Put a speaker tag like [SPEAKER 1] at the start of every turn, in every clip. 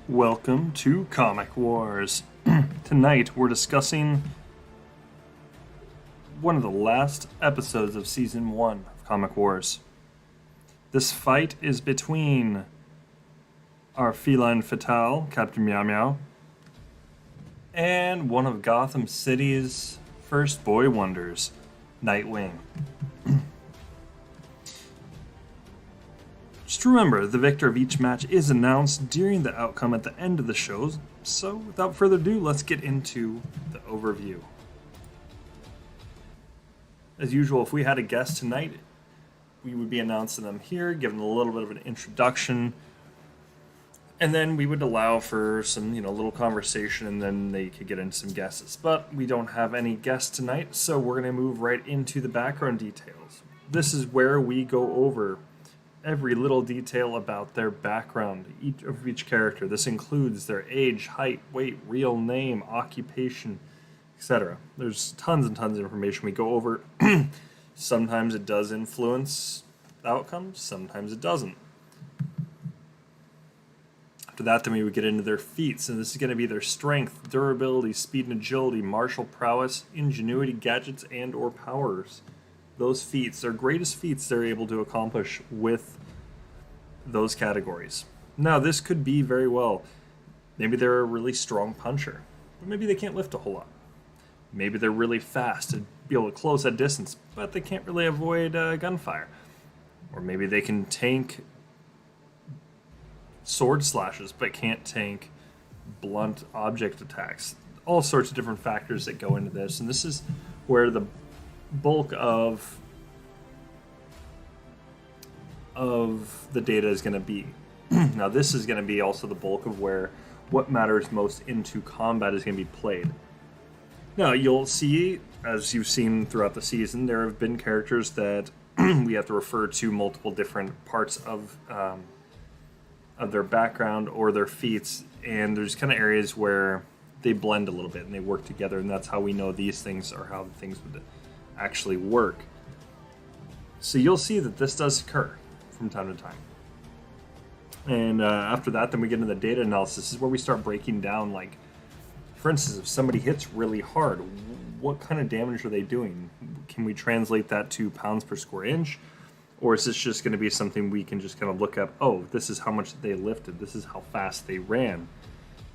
[SPEAKER 1] Welcome to Comic Wars. Tonight we're discussing one of the last episodes of Season 1 of Comic Wars. This fight is between our feline fatale, Captain Meow-Meow, and one of Gotham City's first boy wonders, Nightwing. Just remember, the victor of each match is announced during the outcome at the end of the show, so without further ado, let's get into the overview. As usual, if we had a guest tonight, we would be announcing them here, giving a little bit of an introduction, and then we would allow for some, little conversation, and then they could get into some guesses. But we don't have any guests tonight, so we're going to move right into the background details. This is where we go over every little detail about their background, each character. This includes their age, height, weight, real name, occupation, etc. There's tons and tons of information we go over. Sometimes it does influence outcomes, sometimes it doesn't. After that, then we would get into their feats, and this is going to be their strength, durability, speed and agility, martial prowess, ingenuity, gadgets, and or powers. Those feats, their greatest feats they're able to accomplish with those categories. Now, this could be very well, maybe they're a really strong puncher, but maybe they can't lift a whole lot. Maybe they're really fast to be able to close that distance, but they can't really avoid gunfire. Or maybe they can tank sword slashes, but can't tank blunt object attacks. All sorts of different factors that go into this, and this is where the bulk of the data is going to be. Now, this is going to be also the bulk of where what matters most into combat is going to be played. Now, you'll see, as you've seen throughout the season, there have been characters that we have to refer to multiple different parts of their background or their feats, and there's kind of areas where they blend a little bit and they work together, and that's how we know these things are how things would actually work. So you'll see that this does occur from time to time. And after that, then we get into the data analysis. This is where we start breaking down, like, for instance, if somebody hits really hard, what kind of damage are they doing? Can we translate that to pounds per square inch? Or is this just going to be something we can just kind of look up, oh, this is how much they lifted, this is how fast they ran,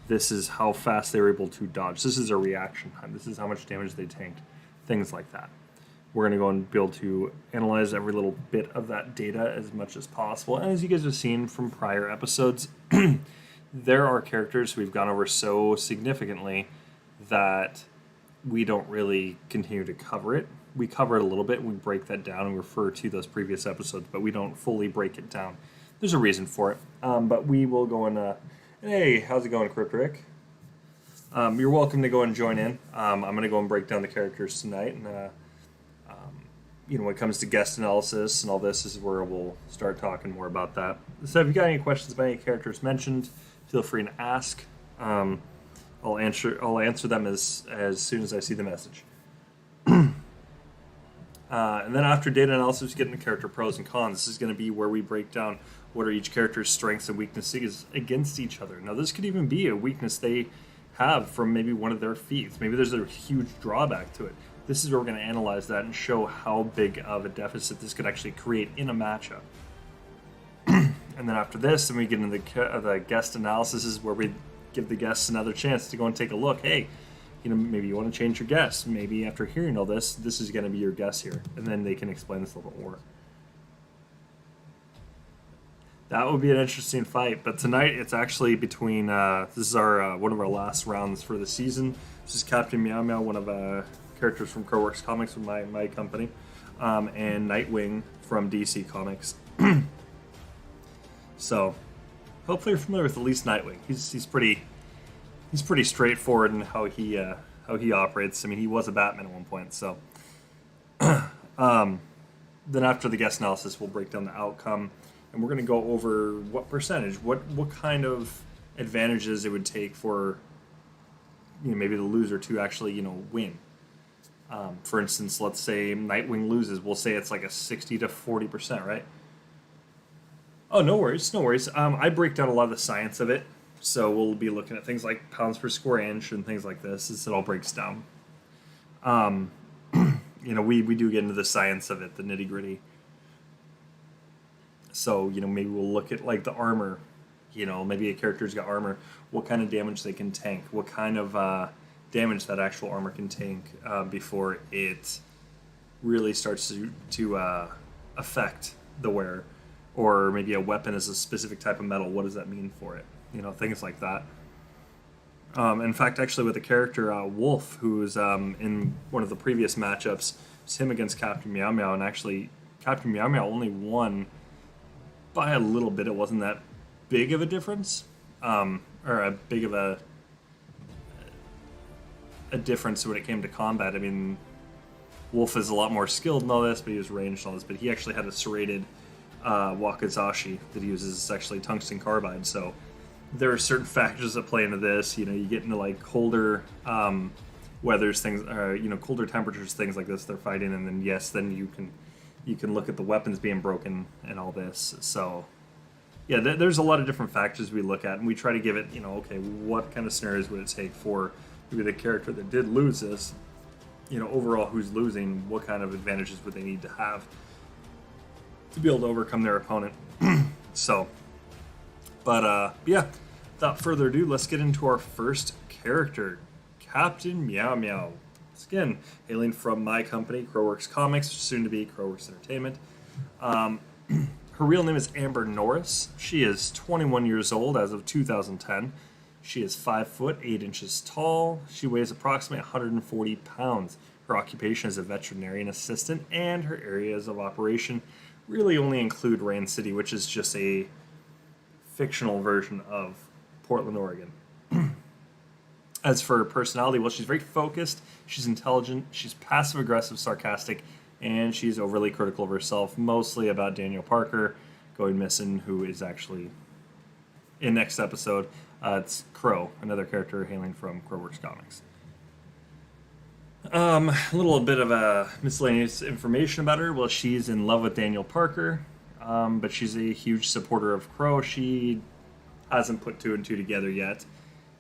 [SPEAKER 1] this is how fast they were able to dodge, this is their reaction time, this is how much damage they tanked, things like that. We're going to go and be able to analyze every little bit of that data as much as possible. And as you guys have seen from prior episodes, there are characters we've gone over so significantly that we don't really continue to cover it. We cover it a little bit, we break that down and refer to those previous episodes, but we don't fully break it down. There's a reason for it, but we will go and, hey, how's it going, Crypt Rick? You're welcome to go and join in. I'm going to go and break down the characters tonight, and when it comes to guest analysis and all this is where we'll start talking more about that. So if you got any questions about any characters mentioned, feel free to ask. I'll answer them as soon as I see the message. And then after data analysis, we get into character pros and cons. This is going to be where we break down what are each character's strengths and weaknesses against each other. Now, this could even be a weakness they have from maybe one of their feats. Maybe there's a huge drawback to it. This is where we're going to analyze that and show how big of a deficit this could actually create in a matchup. And then after this, then we get into the guest analysis, is where we give the guests another chance to go and take a look. Hey, maybe you want to change your guess. Maybe after hearing all this, this is going to be your guess here. And then they can explain this a little bit more. That would be an interesting fight. But tonight, it's actually between, this is our one of our last rounds for the season. This is Captain Meow-Meow, one of characters from Crowworks Comics from my company, and Nightwing from DC Comics. So, hopefully you're familiar with at least Nightwing. He's pretty straightforward in how he operates. I mean, he was a Batman at one point. So, then after the guest analysis, we'll break down the outcome, and we're going to go over what percentage, what kind of advantages it would take for maybe the loser to actually win. For instance, let's say Nightwing loses. We'll say it's like a 60 to 40%, right? Oh, no worries, no worries. I break down a lot of the science of it So we'll be looking at things like pounds per square inch and things like this as it all breaks down. We do get into the science of it, the nitty gritty. So, maybe we'll look at like the armor. Maybe a character's got armor, what kind of damage they can tank, what kind of damage that actual armor can tank before it really starts to affect the wearer. Or maybe a weapon is a specific type of metal, what does that mean for it? Things like that. In fact, actually, with the character Wolf, who's in one of the previous matchups, it's him against Captain Meow-Meow, and actually, Captain Meow-Meow only won by a little bit. It wasn't that big of a difference, or a big of a difference when it came to combat. I mean, Wolf is a lot more skilled in all this, but he was ranged and all this, but he actually had a serrated wakizashi that he uses. It's actually tungsten carbide, so there are certain factors that play into this. You get into like colder weathers, things, colder temperatures, things like this. They're fighting, and then then you can look at the weapons being broken and all this. So yeah, there's a lot of different factors we look at, and we try to give it, okay, what kind of scenarios would it take for maybe the character that did lose this? Overall, who's losing? What kind of advantages would they need to have to be able to overcome their opponent? So. But yeah, without further ado, let's get into our first character, Captain Meow-Meow. Again, hailing from my company, Crowworks Comics, soon to be Crowworks Entertainment. Her real name is Amber Norris. She is 21 years old as of 2010. She is 5 foot 8 inches tall. She weighs approximately 140 pounds. Her occupation is a veterinarian assistant, and her areas of operation really only include Rain City, which is just a fictional version of Portland, Oregon. As for her personality, well, she's very focused, she's intelligent, she's passive-aggressive, sarcastic, and she's overly critical of herself, mostly about Daniel Parker going missing, who is actually in next episode. It's Crow, another character hailing from Crowworks Comics. A little bit of miscellaneous information about her. Well, she's in love with Daniel Parker. But she's a huge supporter of Crow. She hasn't put 2 and 2 together yet.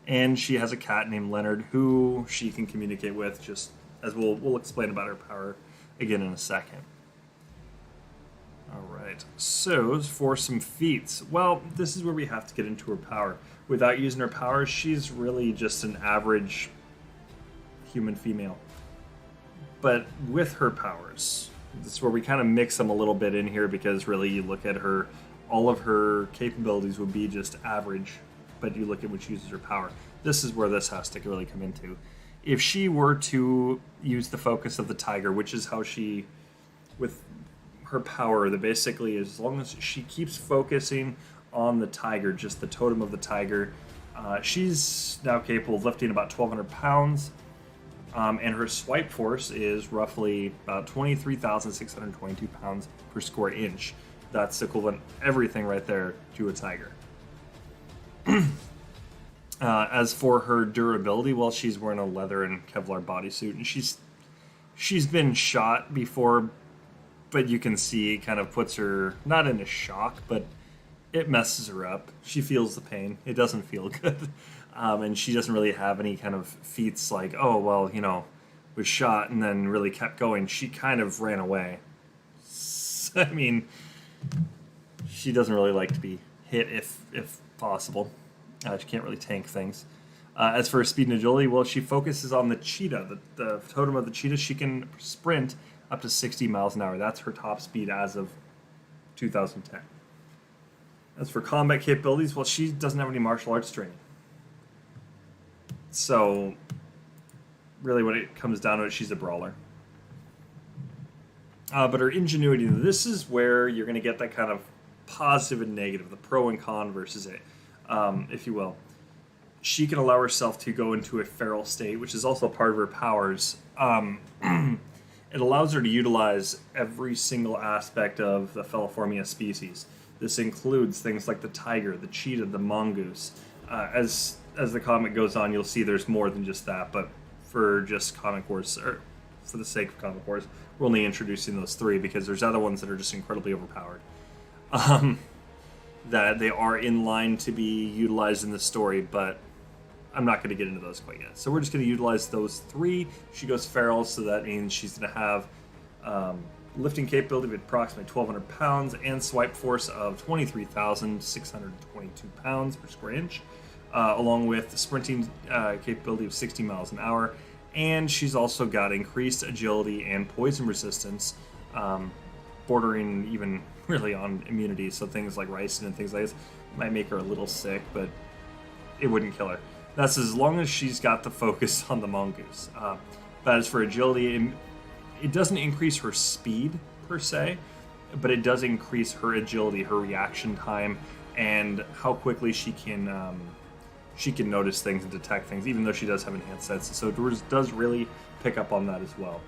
[SPEAKER 1] And she has a cat named Leonard who she can communicate with, just as we'll explain about her power again in a second. Alright, so for some feats. Well, this is where we have to get into her power. Without using her power, she's really just an average human female. But with her powers, this is where we kind of mix them a little bit in here, because really you look at her, all of her capabilities would be just average, but you look at when she uses her power. This is where this has to really come into. If she were to use the focus of the tiger, which is how she, with her power, that basically as long as she keeps focusing on the tiger, just the totem of the tiger, she's now capable of lifting about 1,200 pounds. And her swipe force is roughly about 23,622 pounds per square inch. That's equivalent everything right there to a tiger. As for her durability, well, she's wearing a leather and Kevlar bodysuit, and she's been shot before, but you can see it kind of puts her not in a shock, but it messes her up. She feels the pain. It doesn't feel good. And she doesn't really have any kind of feats like, oh, well, was shot and then really kept going. She kind of ran away. I mean, she doesn't really like to be hit if possible. She can't really tank things. As for her speed and agility, well, she focuses on the cheetah. The totem of the cheetah, she can sprint up to 60 miles an hour. That's her top speed as of 2010. As for combat capabilities, well, she doesn't have any martial arts training. So, really when it comes down to it, she's a brawler. But her ingenuity, this is where you're going to get that kind of positive and negative, the pro and con versus it, if you will. She can allow herself to go into a feral state, which is also part of her powers. It allows her to utilize every single aspect of the Feliformia species. This includes things like the tiger, the cheetah, the mongoose. As the comic goes on, you'll see there's more than just that, but for just Comic Wars, or for the sake of Comic Wars, we're only introducing those 3 because there's other ones that are just incredibly overpowered. that they are in line to be utilized in the story, but I'm not going to get into those quite yet. So we're just going to utilize those 3. She goes feral, so that means she's going to have lifting capability of approximately 1,200 pounds and swipe force of 23,622 pounds per square inch, along with sprinting capability of 60 miles an hour. And she's also got increased agility and poison resistance, bordering even really on immunity. So things like ricin and things like this might make her a little sick, but it wouldn't kill her. That's as long as she's got the focus on the mongoose. But as for agility, it doesn't increase her speed per se, but it does increase her agility, her reaction time, and how quickly she can notice things and detect things, even though she does have enhanced senses. So it does really pick up on that as well.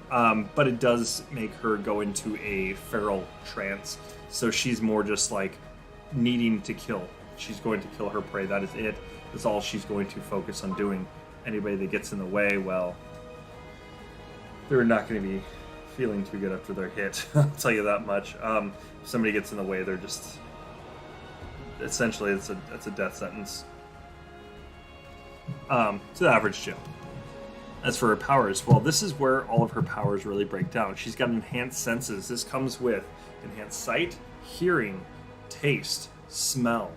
[SPEAKER 1] But it does make her go into a feral trance. So she's more just like needing to kill. She's going to kill her prey. That is it. That's all she's going to focus on doing. Anybody that gets in the way, well, they're not going to be feeling too good after they're hit. I'll tell you that much. If somebody gets in the way, they're just... essentially, it's a death sentence. To the average Joe. As for her powers, well, this is where all of her powers really break down. She's got enhanced senses. This comes with enhanced sight, hearing, taste, smell.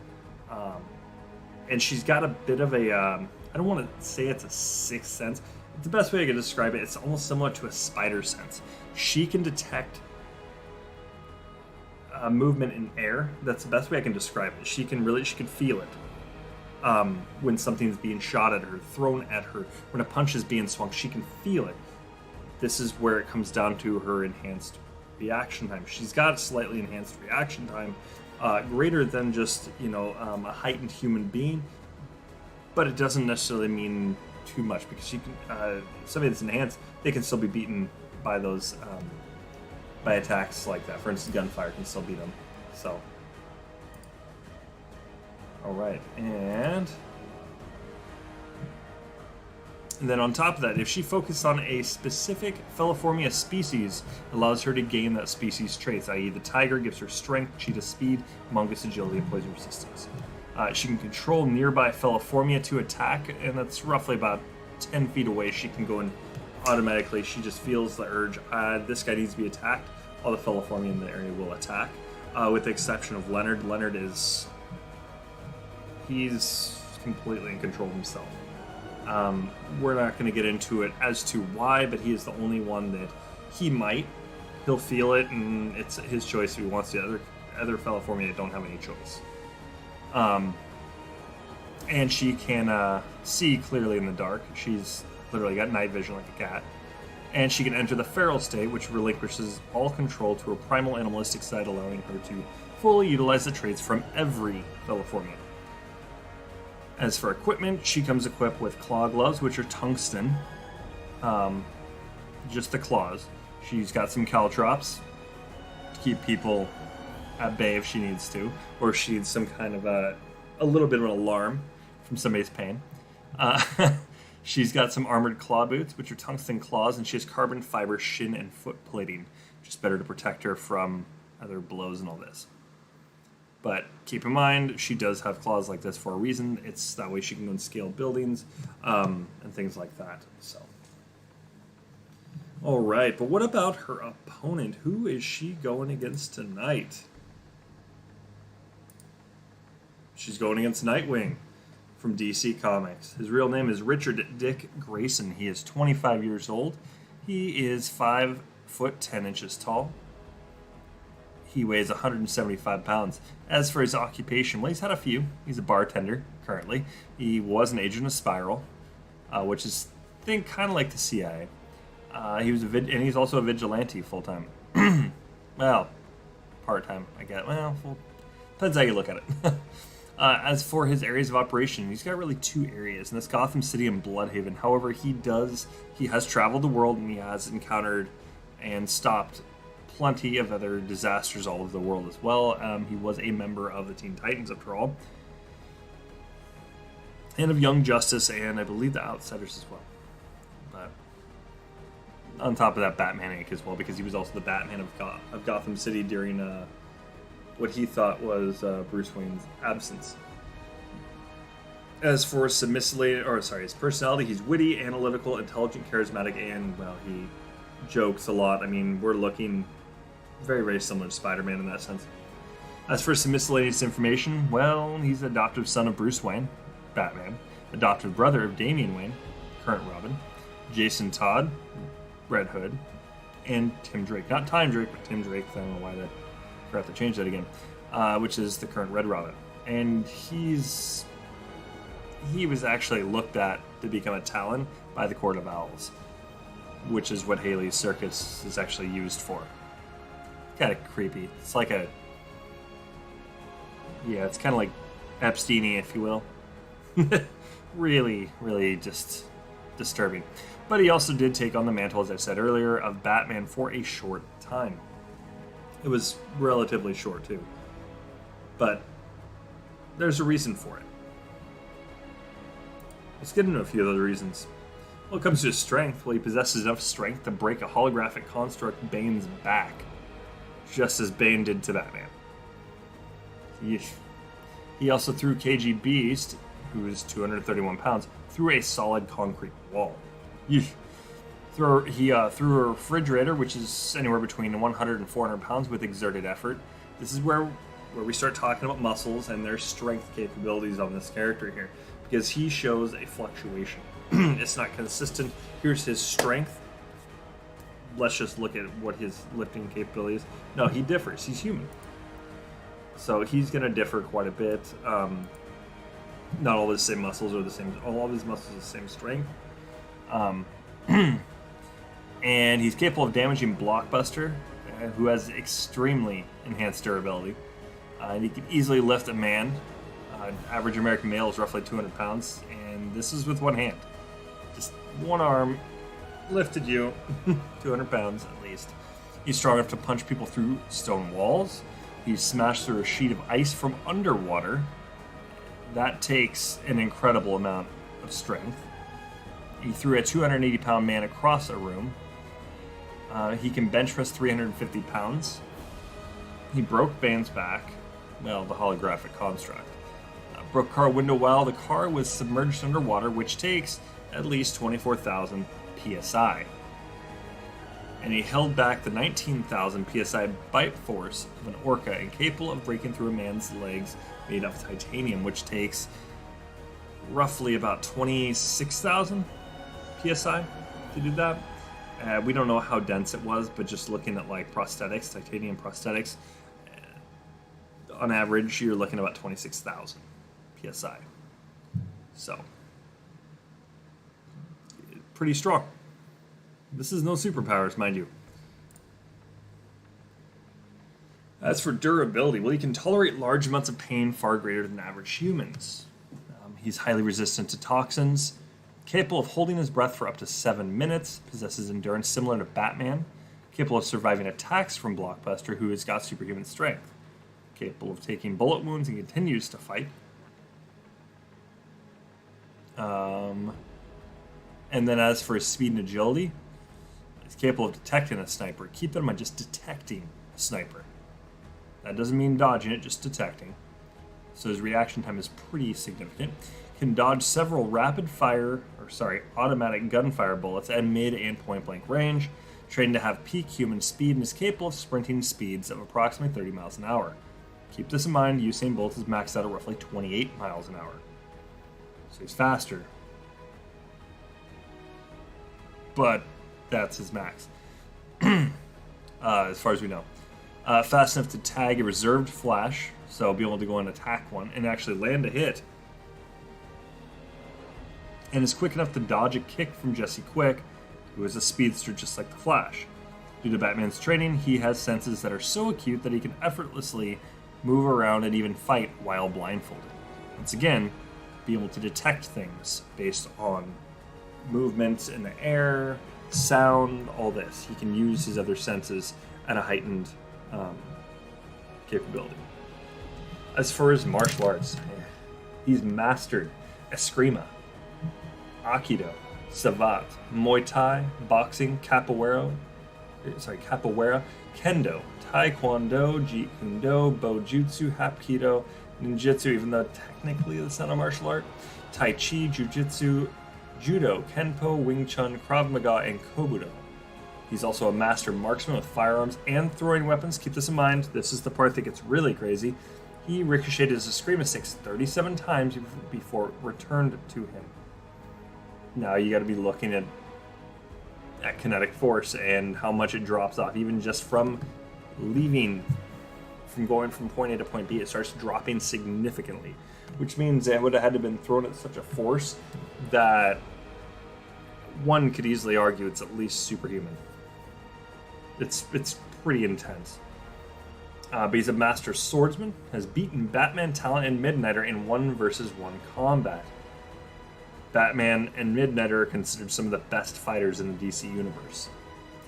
[SPEAKER 1] And she's got a bit of a, I don't want to say it's a sixth sense. The best way I can describe it, it's almost similar to a spider sense. She can detect movement in air. That's the best way I can describe it. She can feel it. When something's being shot at her, thrown at her, when a punch is being swung, she can feel it. This is where it comes down to her enhanced reaction time. She's got slightly enhanced reaction time, greater than just a heightened human being, but it doesn't necessarily mean too much, because she can somebody that's enhanced, they can still be beaten by those by attacks like that. For instance, gunfire can still beat them. So. Alright, and then on top of that, if she focuses on a specific Feliformia species, it allows her to gain that species' traits, i.e. the tiger gives her strength, cheetah speed, mongoose agility, and poison resistance. She can control nearby Feliformia to attack, and that's roughly about 10 feet away. She can go and automatically, she just feels the urge, this guy needs to be attacked. All the Feliformia in the area will attack, with the exception of Leonard. Leonard is... he's completely in control of himself. We're not going to get into it as to why, but he is the only one that he'll feel it, and it's his choice if he wants to. Other Feliformia don't have any choice. And she can see clearly in the dark. She's literally got night vision like a cat. And she can enter the feral state, which relinquishes all control to her primal animalistic side, allowing her to fully utilize the traits from every Feliformia. As for equipment, she comes equipped with claw gloves, which are tungsten. Just the claws. She's got some caltrops to keep people at bay if she needs to, or if she needs some kind of a little bit of an alarm from somebody's pain. She's got some armored claw boots, which are tungsten claws, and she has carbon fiber shin and foot plating, which is better to protect her from other blows and all this. But keep in mind, she does have claws like this for a reason. It's that way she can go and scale buildings and things like that. So, all right, but what about her opponent? Who is she going against tonight? She's going against Nightwing from DC Comics. His real name is Richard Dick Grayson. He is 25 years old. He is 5 foot 10 inches tall. He weighs 175 pounds. As for his occupation, well, he's had a few. He's a bartender currently. He was an agent of Spiral, which is, I think, kind of like the CIA. And he's also a vigilante full time. Well, part time, I guess. Well, depends how you look at it. As for his areas of operation, he's got really 2 areas, and that's Gotham City and Bloodhaven. However, he has traveled the world, and he has encountered and stopped plenty of other disasters all over the world as well. He was a member of the Teen Titans, after all, and of Young Justice, and I believe the Outsiders as well. But on top of that, Batman Inc. as well, because he was also the Batman of Gotham City during what he thought was Bruce Wayne's absence. As for his personality, he's witty, analytical, intelligent, charismatic, and, well, he jokes a lot. I mean, we're looking very, very similar to Spider-Man in that sense. As for some miscellaneous information, well, he's the adoptive son of Bruce Wayne, Batman, adoptive brother of Damian Wayne, current Robin, Jason Todd, Red Hood, and Tim Drake. Not Time Drake, but Tim Drake. I don't know why they forgot to change that again. Which is the current Red Robin. And he was actually looked at to become a Talon by the Court of Owls, which is what Haley's Circus is actually used for. Kind of creepy. It's like it's kind of like Epstein-y, if you will. Really, really just disturbing. But he also did take on the mantle, as I said earlier, of Batman for a short time. It was relatively short, too. But there's a reason for it. Let's get into a few other reasons. When it comes to his strength, well, he possesses enough strength to break a holographic construct Bane's back, just as Bane did to Batman. Yeesh. He also threw KG Beast, who is 231 pounds, through a solid concrete wall. Yeesh. He threw a refrigerator, which is anywhere between 100 and 400 pounds, with exerted effort. This is where we start talking about muscles and their strength capabilities on this character here, because he shows a fluctuation. It's not consistent. Here's his strength. Let's just look at what his lifting capability is. No, he differs. He's human. So he's going to differ quite a bit. Not all his same muscles are the same. All of his muscles are the same strength. And he's capable of damaging Blockbuster, who has extremely enhanced durability. And he can easily lift a man. Average American male is roughly 200 pounds, and this is with one hand. Just one arm lifted you, 200 pounds at least. He's strong enough to punch people through stone walls. He's smashed through a sheet of ice from underwater. That takes an incredible amount of strength. He threw a 280-pound man across a room. He can bench press 350 pounds. He broke Bane's back. Well, the holographic construct. Broke car window while the car was submerged underwater, which takes at least 24,000 psi. And he held back the 19,000 psi bite force of an orca, and capable of breaking through a man's legs made of titanium, which takes roughly about 26,000 psi to do that. We don't know how dense it was, but just looking at like prosthetics, titanium prosthetics, on average, you're looking at about 26,000 psi. So, pretty strong. This is no superpowers, mind you. As for durability, well, he can tolerate large amounts of pain far greater than average humans. He's highly resistant to toxins, capable of holding his breath for up to 7 minutes, possesses endurance similar to Batman, capable of surviving attacks from Blockbuster, who has got superhuman strength, capable of taking bullet wounds and continues to fight. And then as for his speed and agility, he's capable of detecting a sniper. Keep in mind, just detecting a sniper. That doesn't mean dodging it, just detecting. So his reaction time is pretty significant. Can dodge several automatic gunfire bullets at mid and point blank range. Trained to have peak human speed and is capable of sprinting speeds of approximately 30 miles an hour. Keep this in mind, Usain Bolt is maxed out at roughly 28 miles an hour. So he's faster. But that's his max. As far as we know. Fast enough to tag a reserved flash, so be able to go and attack one and actually land a hit. And is quick enough to dodge a kick from Jesse Quick, who is a speedster just like the Flash. Due to Batman's training, he has senses that are so acute that he can effortlessly move around and even fight while blindfolded. Once again, be able to detect things based on movements in the air, sound, all this. He can use his other senses at a heightened capability. As for his martial arts, he's mastered Eskrima, Aikido, Savate, Muay Thai, boxing, capoeira, Kendo, Taekwondo, Jeet Kune Do, Bojutsu, Hapkido, Ninjutsu, even though technically that's not a martial art, Tai Chi, Jiu-Jitsu, Judo, Kenpo, Wing Chun, Krav Maga, and Kobudo. He's also a master marksman with firearms and throwing weapons. Keep this in mind, this is the part that gets really crazy. He ricocheted his Eskrima sticks 37 times before it returned to him. Now you got to be looking at kinetic force and how much it drops off, even just from leaving, from going from point A to point B, it starts dropping significantly, which means it would have had to have been thrown at such a force that one could easily argue it's at least superhuman. It's pretty intense. But he's a master swordsman, has beaten Batman, Talon, and Midnighter in 1 versus 1 combat. Batman and Midnighter are considered some of the best fighters in the DC universe.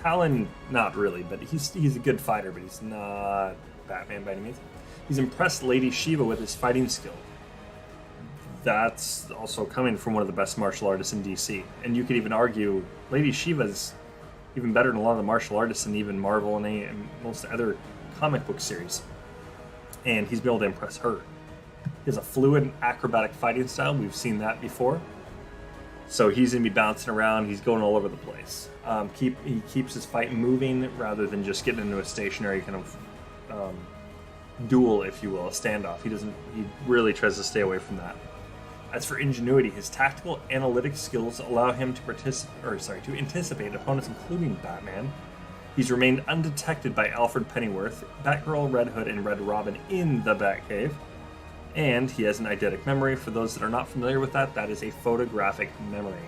[SPEAKER 1] Talon, not really, but he's a good fighter, but he's not Batman by any means. He's impressed Lady Shiva with his fighting skill. That's also coming from one of the best martial artists in DC. And you could even argue Lady Shiva's even better than a lot of the martial artists in even Marvel and most other comic book series. And he's been able to impress her. He has a fluid and acrobatic fighting style. We've seen that before. So he's going to be bouncing around. He's going all over the place. He keeps his fight moving rather than just getting into a stationary kind of duel, if you will, a standoff. He really tries to stay away from that. As for ingenuity, his tactical analytic skills allow him to anticipate opponents, including Batman. He's remained undetected by Alfred Pennyworth, Batgirl, Red Hood, and Red Robin in the Batcave. And he has an eidetic memory. For those that are not familiar with that, that is a photographic memory.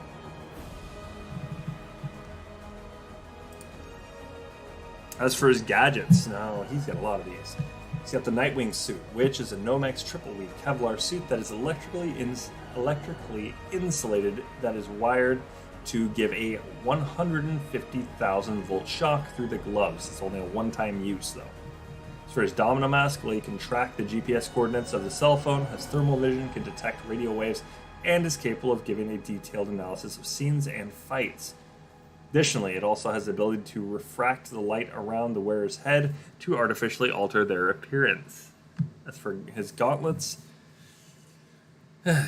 [SPEAKER 1] As for his gadgets, now he's got a lot of these. He's got the Nightwing suit, which is a Nomex triple weave Kevlar suit that is electrically insulated, that is wired to give a 150,000 volt shock through the gloves. It's only a one-time use though. As for his domino mask, well, he can track the GPS coordinates of the cell phone, has thermal vision, can detect radio waves, and is capable of giving a detailed analysis of scenes and fights. Additionally, it also has the ability to refract the light around the wearer's head to artificially alter their appearance. As for his gauntlets,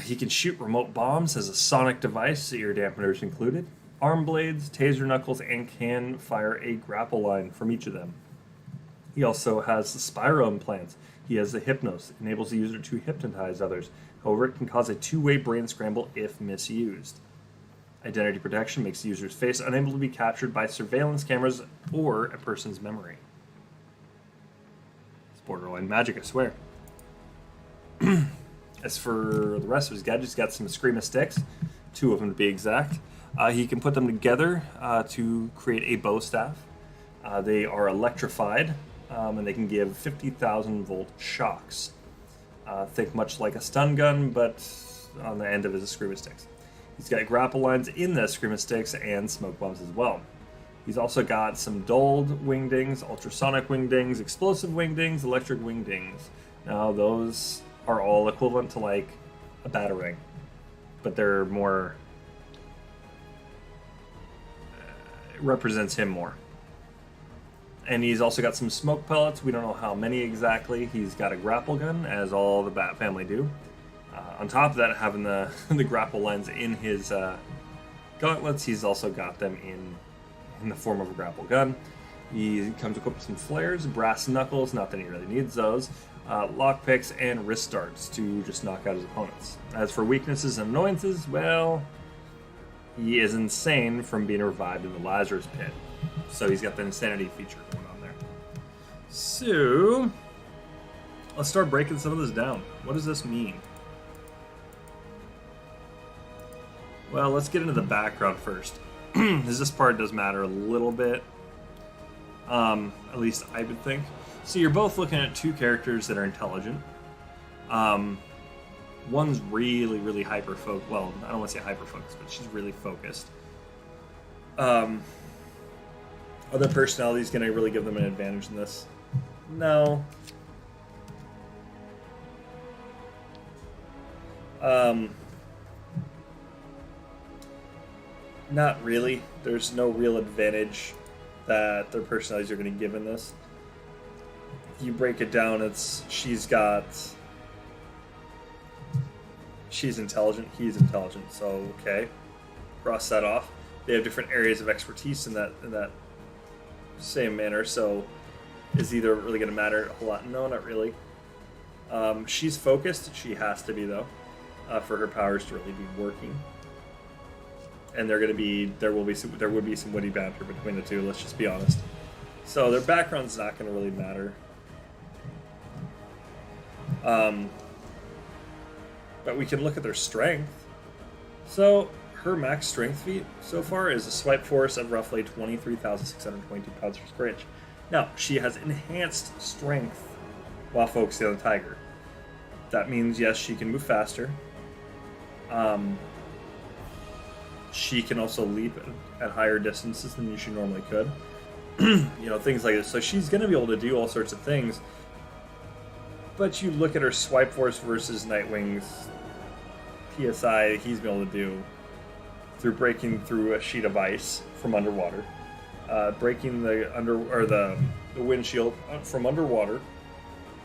[SPEAKER 1] he can shoot remote bombs, has a sonic device, ear dampeners included, arm blades, taser knuckles, and can fire a grapple line from each of them. He also has the Spyro implants. He has the Hypnos, enables the user to hypnotize others. However, it can cause a two-way brain scramble if misused. Identity protection makes the user's face unable to be captured by surveillance cameras or a person's memory. It's borderline magic, I swear. As for the rest of his gadgets, he's got some Eskrima sticks, 2 of them to be exact. He can put them together to create a bow staff. They are electrified, and they can give 50,000 volt shocks. Think much like a stun gun, but on the end of his Eskrima sticks. He's got grapple lines in the Eskrima sticks and smoke bombs as well. He's also got some dulled wingdings, ultrasonic wingdings, explosive wingdings, electric wingdings. Now those are all equivalent to like a batarang, but they're more, it represents him more. And he's also got some smoke pellets. We don't know how many exactly. He's got a grapple gun, as all the Bat family do. On top of that, having the grapple lines in his gauntlets, he's also got them in the form of a grapple gun. He comes equipped with some flares, brass knuckles, not that he really needs those, lockpicks, and wrist darts to just knock out his opponents. As for weaknesses and annoyances, well, he is insane from being revived in the Lazarus pit. So he's got the insanity feature going on there. So, let's start breaking some of this down. What does this mean? Well, let's get into the background first, because this part does matter a little bit, at least I would think. So you're both looking at 2 characters that are intelligent. One's really, really hyper-focused. Well, I don't want to say hyper-focused, but she's really focused. Other personality is going to really give them an advantage in this? No. Not really. There's no real advantage that their personalities are going to give in this. you break it down, she's intelligent, he's intelligent. So okay, cross that off. They have different areas of expertise in that same manner. So is either really going to matter a whole lot? No, not really. She's focused. She has to be though, for her powers to really be working. And there would be some witty banter between the two. Let's just be honest. So their background's not going to really matter. But we can look at their strength. So her max strength feat so far is a swipe force of roughly 23,622 pounds per square inch. Now, she has enhanced strength while focusing on the tiger. That means, yes, she can move faster. She can also leap at higher distances than she normally could. Things like this. So she's going to be able to do all sorts of things. But you look at her swipe force versus Nightwing's PSI he's been able to do through breaking through a sheet of ice from underwater, breaking the windshield from underwater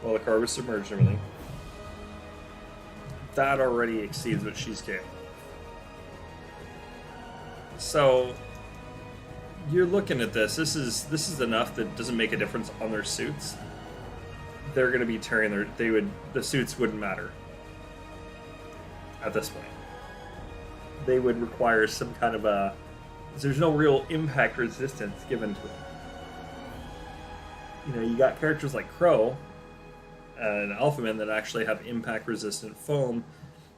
[SPEAKER 1] while the car was submerged and everything. That already exceeds what she's capable of. So you're looking at this. This is enough that doesn't make a difference on their suits. They're going to be tearing the suits wouldn't matter at this point. They would require some kind of there's no real impact resistance given to it. You got characters like Crow and Alphaman that actually have impact resistant foam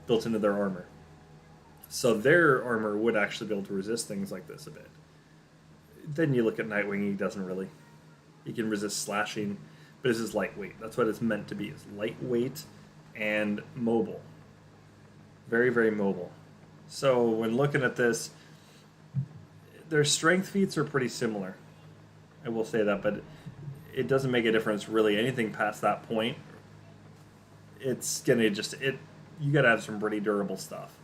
[SPEAKER 1] built into their armor. So their armor would actually be able to resist things like this a bit. Then you look at Nightwing, he doesn't really. He can resist slashing, but this is lightweight. That's what it's meant to be. It's lightweight and mobile. Very, very mobile. So when looking at this, their strength feats are pretty similar. I will say that, but it doesn't make a difference really. Anything past that point, it's gonna you gotta have some pretty durable stuff.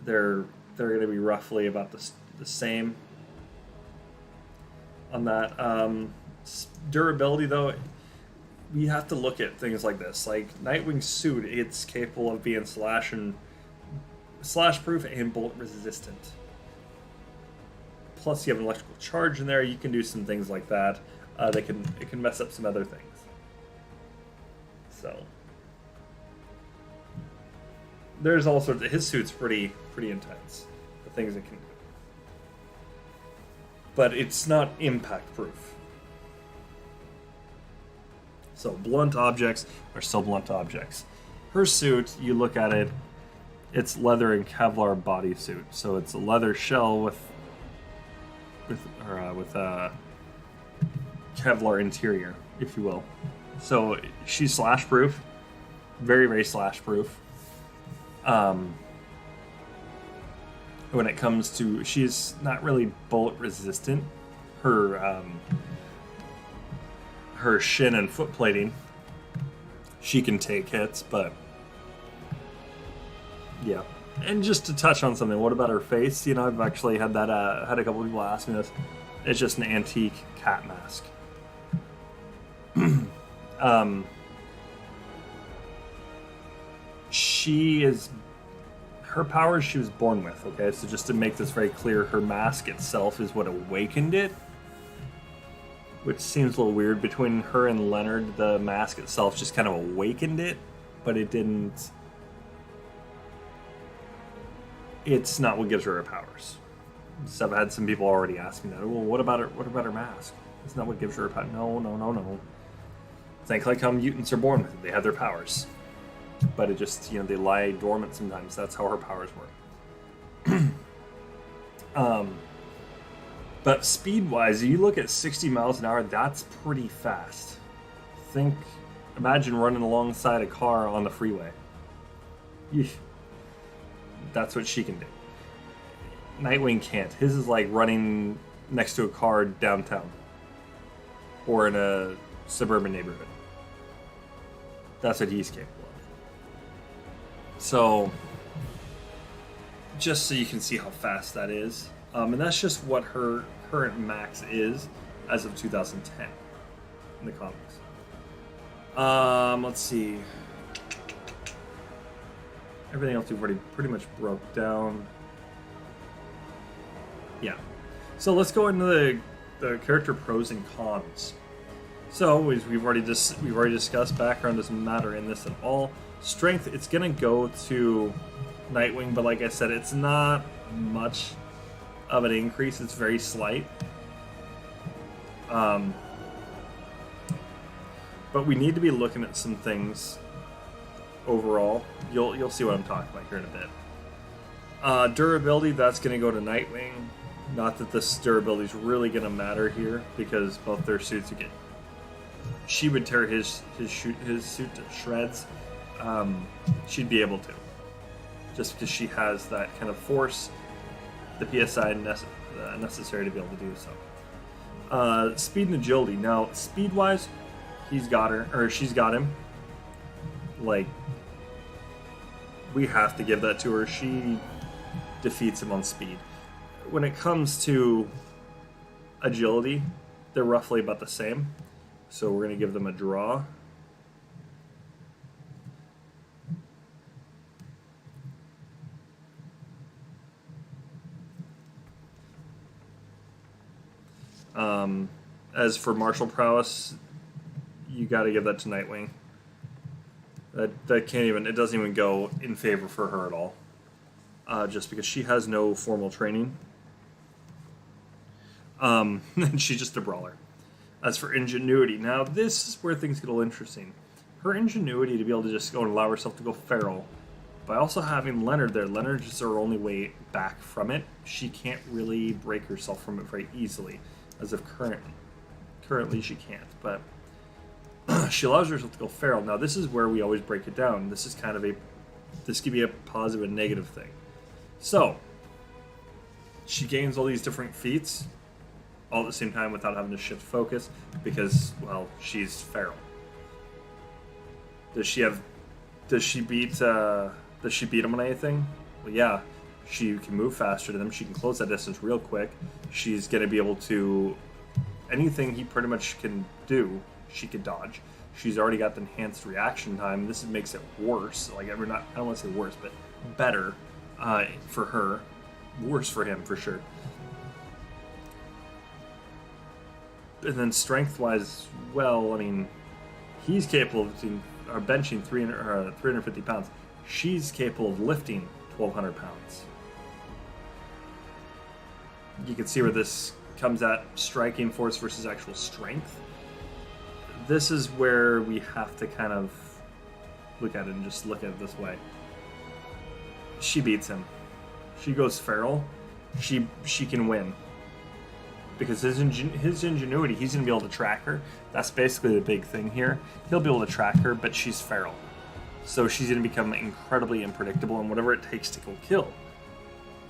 [SPEAKER 1] They're gonna be roughly about the same on that. Durability though, we have to look at things like this. Like Nightwing's suit, it's capable of being slash proof and bullet resistant. Plus you have an electrical charge in there. You can do some things like that. It can mess up some other things. So there's all sorts of, his suit's pretty intense, the things it can do. But it's not impact proof. So blunt objects are still blunt objects. Her suit, you look at it, it's leather and Kevlar bodysuit. So it's a leather shell with Kevlar interior, if you will. So she's slash proof, very, very slash proof. When it comes to, she's not really bullet resistant. Her shin and foot plating, she can take hits, but yeah. And just to touch on something, what about her face? I've actually had that. Had a couple people ask me this. It's just an antique cat mask. Her powers she was born with. Okay, so just to make this very clear, her mask itself is what awakened it. Which seems a little weird. Between her and Leonard, the mask itself just kind of awakened it, but it didn't. It's not what gives her her powers. So I've had some people already ask me that. Well, what about her mask? It's not what gives her her power. No. Think like how mutants are born with it. They have their powers, but it just they lie dormant sometimes. That's how her powers work. But speed-wise, if you look at 60 miles an hour, that's pretty fast. Imagine running alongside a car on the freeway. Yeesh. That's what she can do. Nightwing can't. His is like running next to a car downtown. Or in a suburban neighborhood. That's what he's capable of. So, just so you can see how fast that is. And that's just what her current max is as of 2010 in the comics. Let's see. Everything else we've already pretty much broke down. Yeah. So let's go into the character pros and cons. So as we've already discussed, background doesn't matter in this at all. Strength, it's gonna go to Nightwing, but like I said, it's not much of an increase. It's very slight. But we need to be looking at some things overall. You'll see what I'm talking about here in a bit. Durability, that's going to go to Nightwing. Not that this durability is really going to matter here, because both their suits again. She would tear his suit to shreds. She'd be able to, just because she has that kind of force, the PSI necessary to be able to do so. Speed and agility. Now, speed-wise, he's got her, or she's got him. Like, we have to give that to her. She defeats him on speed. When it comes to agility, they're roughly about the same. So we're going to give them a draw. As for martial prowess, you got to give that to Nightwing. That can't even, it doesn't even go in favor for her at all. Just because she has no formal training. And she's just a brawler. As for ingenuity, now this is where things get a little interesting. Her ingenuity to be able to just go and allow herself to go feral, by also having Leonard there, Leonard is her only way back from it. She can't really break herself from it very easily, as of currently she can't, but she allows herself to go feral. Now this is where we always break it down. This is kind of this could be a positive and negative thing. So, she gains all these different feats, all at the same time without having to shift focus, because, well, she's feral. Does she beat him on anything? Well, yeah. She can move faster than him. She can close that distance real quick. She's going to be able to... anything he pretty much can do, she could dodge. She's already got the enhanced reaction time. This makes it worse. Like, I don't want to say worse, but better for her. Worse for him, for sure. And then strength-wise, well, I mean, he's capable of benching 350 pounds. She's capable of lifting 1,200 pounds. You can see where this comes at striking force versus actual strength. This is where we have to kind of look at it and just look at it this way. She beats him. She goes feral. She can win. Because his ingenuity, he's going to be able to track her. That's basically the big thing here. He'll be able to track her, but she's feral. So she's going to become incredibly unpredictable, and whatever it takes to go kill.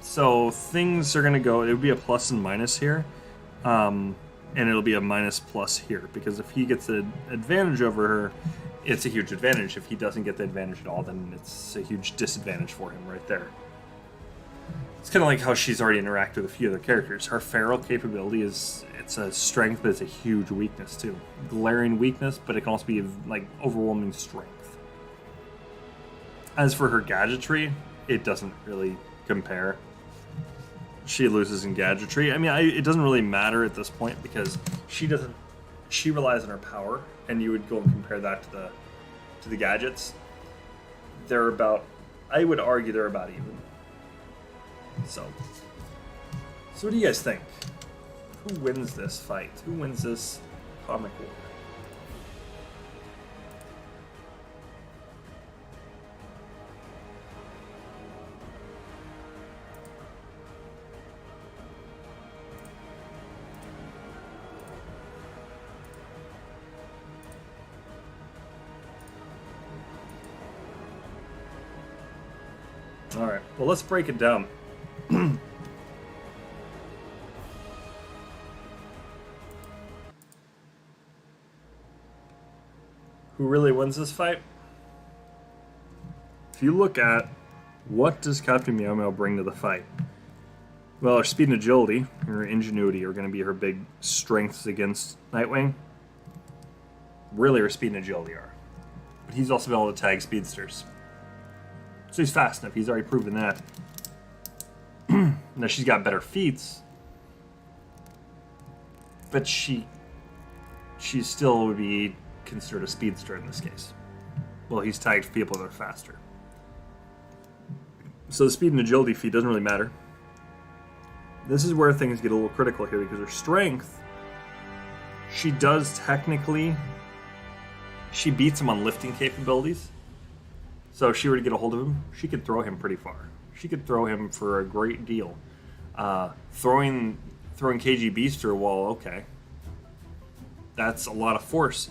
[SPEAKER 1] So things are going to go, it would be a plus and minus here. And it'll be a minus plus here. Because if he gets an advantage over her, it's a huge advantage. If he doesn't get the advantage at all, then it's a huge disadvantage for him right there. It's kind of like how she's already interacted with a few other characters. Her feral capability it's a strength, but it's a huge weakness too. Glaring weakness, but it can also be like overwhelming strength. As for her gadgetry, it doesn't really compare. She loses in gadgetry. I mean, it doesn't really matter at this point because she relies on her power, and you would go and compare that to the gadgets. They're about, I would argue they're about even. So what do you guys think? Who wins this fight? Who wins this comic war? All right, well, let's break it down. Who really wins this fight? If you look at what does Captain Meow-Meow bring to the fight? Well, her speed and agility, her ingenuity are going to be her big strengths against Nightwing. Really, her speed and agility are. he's also been able to tag speedsters. So he's fast enough. He's already proven that. Now she's got better feats, but she still would be considered a speedster in this case. Well, he's tagged people that are faster. So the speed and agility feat doesn't really matter. This is where things get a little critical here, because her strength, she does technically, she beats him on lifting capabilities. So if she were to get a hold of him, she could throw him pretty far. She could throw him for a great deal. Throwing KG Beaster, well, okay. That's a lot of force.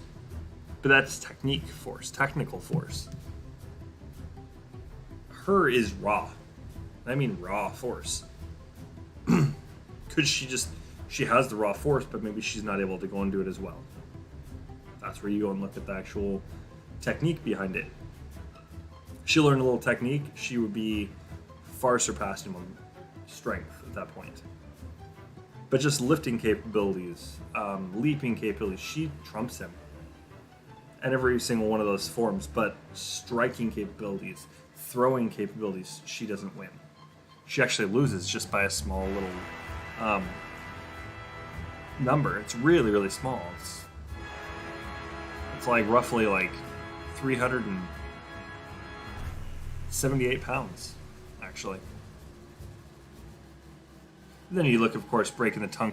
[SPEAKER 1] But that's technical force. Her is raw. I mean raw force. Because she has the raw force, but maybe she's not able to go and do it as well. That's where you go and look at the actual technique behind it. She'll learn a little technique, she would be far surpassed him on strength at that point. But just lifting capabilities, leaping capabilities, she trumps him. And every single one of those forms, but striking capabilities, throwing capabilities, she doesn't win. She actually loses just by a small little number. It's really, really small. It's like roughly like 378 pounds, actually. And then you look, of course, breaking the tungsten